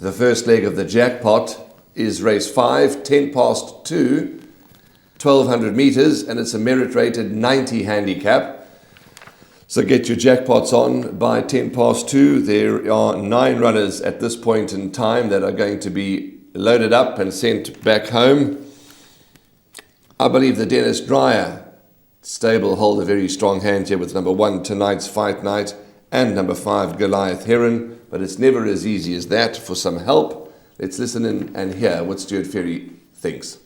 The first leg of the jackpot is race 5, 10 past 2, 1200 metres, and it's a merit-rated 90 handicap. So get your jackpots on by 10 past 2. There are 9 runners at this point in time that are going to be loaded up and sent back home. I believe the Dennis Dreyer stable hold a very strong hand here with number 1, Tonight's Fight Night, and number 5, Goliath Heron. But it's never as easy as that. For some help, let's listen in and hear what Stuart Ferry thinks.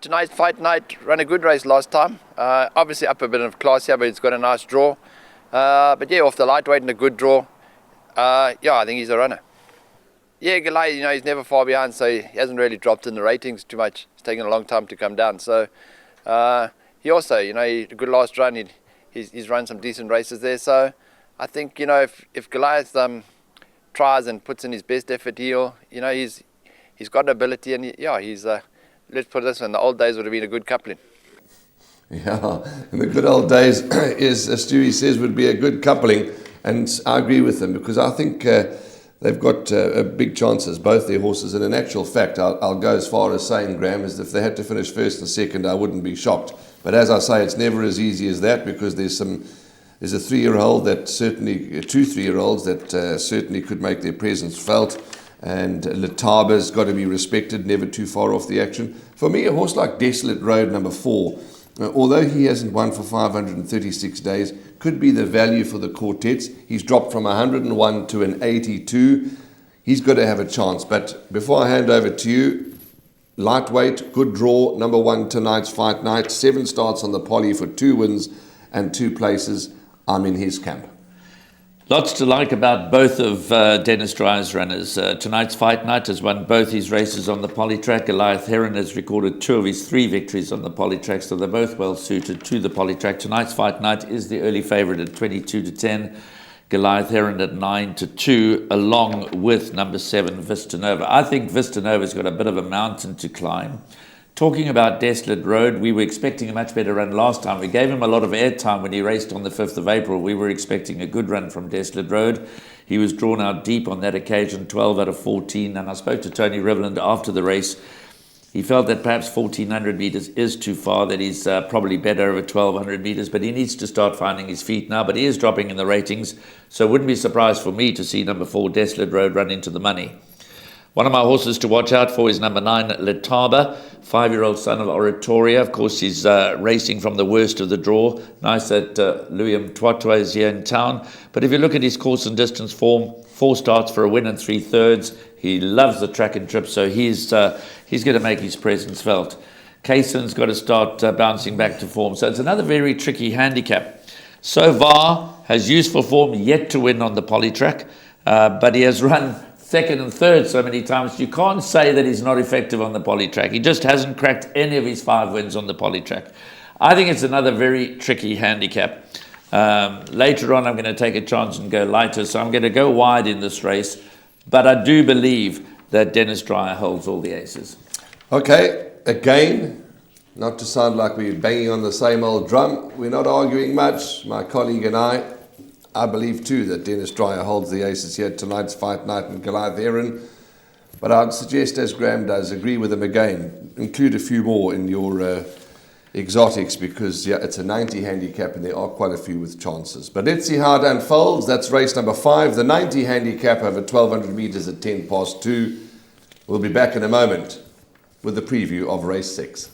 Tonight's Fight Night ran a good race last time. Obviously up a bit of class here, but it's got a nice draw. But yeah, off the lightweight and a good draw. Yeah, I think he's a runner. Yeah, Goliath, he's never far behind, so he hasn't really dropped in the ratings too much. It's taken a long time to come down. So he also, he had a good last run. He's run some decent races there. So I think, if Goliath tries and puts in his best effort, he's got ability, and he's let's put it this way, in the old days would have been a good coupling. Yeah, in the good old days, as Stewie says, would be a good coupling, and I agree with them, because I think they've got big chances, both their horses, and in actual fact, I'll go as far as saying, Graham, is if they had to finish first and second, I wouldn't be shocked. But as I say, it's never as easy as that, because there's a 3-year-old that certainly, 2 3-year-olds that certainly could make their presence felt. And Letaba's got to be respected, never too far off the action. For me, a horse like Desolate Road, number 4, although he hasn't won for 536 days, could be the value for the quartets. He's dropped from 101 to an 82. He's got to have a chance. But before I hand over to you, lightweight, good draw, number 1, Tonight's Fight Night, 7 starts on the poly for 2 wins and 2 places. I'm in his camp. Lots to like about both of Dennis Dreyer's runners. Tonight's Fight Night has won both his races on the polytrack. Goliath Heron has recorded 2 of his 3 victories on the polytrack, so they're both well suited to the polytrack. Tonight's Fight Night is the early favourite at 22-10. Goliath Heron at 9-2, along with number 7, Vista Nova. I think Vista Nova's got a bit of a mountain to climb. Talking about Desolate Road, we were expecting a much better run last time. We gave him a lot of airtime when he raced on the 5th of April. We were expecting a good run from Desolate Road. He was drawn out deep on that occasion, 12 out of 14. And I spoke to Tony Riveland after the race. He felt that perhaps 1,400 metres is too far, that he's probably better over 1,200 metres, but he needs to start finding his feet now. But he is dropping in the ratings, so it wouldn't be surprised for me to see number 4, Desolate Road, run into the money. One of my horses to watch out for is number 9, Letaba, 5-year-old son of Oratoria. Of course, he's racing from the worst of the draw. Nice that Louis Mtwatwa is here in town. But if you look at his course and distance form, 4 starts for a win and 3/3. He loves the track and trip, so he's going to make his presence felt. Kaysen's got to start bouncing back to form. So it's another very tricky handicap. Sovar has useful form, yet to win on the polytrack, but he has run 2nd and 3rd so many times. You can't say that he's not effective on the polytrack. He just hasn't cracked any of his 5 wins on the polytrack. I think it's another very tricky handicap. Later on, I'm going to take a chance and go lighter, so I'm going to go wide in this race. But I do believe that Dennis Dreyer holds all the aces. Okay, again, not to sound like we're banging on the same old drum, we're not arguing much, my colleague and I believe too that Dennis Dreyer holds the aces here. Tonight's Fight Night and Goliath Heron. But I'd suggest, as Graham does, agree with him again. Include a few more in your exotics, because it's a 90 handicap and there are quite a few with chances. But let's see how it unfolds. That's race number 5, the 90 handicap over 1,200 metres at 10 past 2. We'll be back in a moment with the preview of race 6.